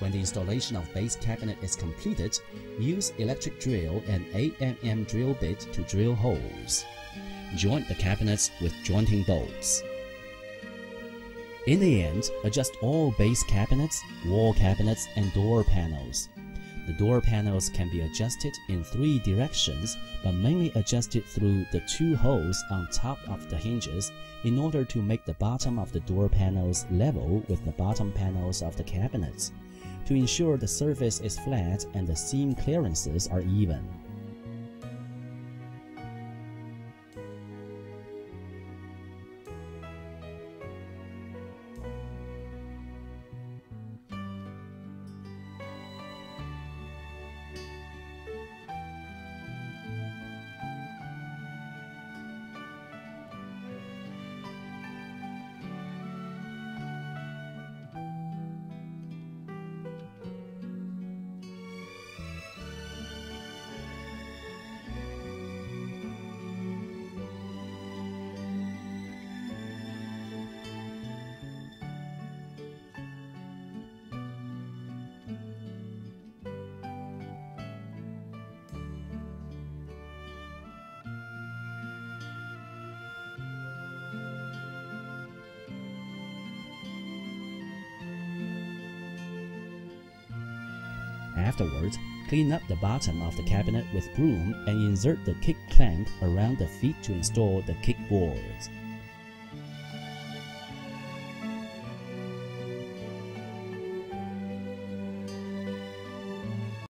When the installation of base cabinet is completed, use electric drill and 8mm drill bit to drill holes. Joint the cabinets with jointing bolts. In the end, adjust all base cabinets, wall cabinets, and door panels. The door panels can be adjusted in 3 directions, but mainly adjusted through the 2 holes on top of the hinges in order to make the bottom of the door panels level with the bottom panels of the cabinets, to ensure the surface is flat and the seam clearances are even. Afterwards, clean up the bottom of the cabinet with broom and insert the kick clamp around the feet to install the kick boards.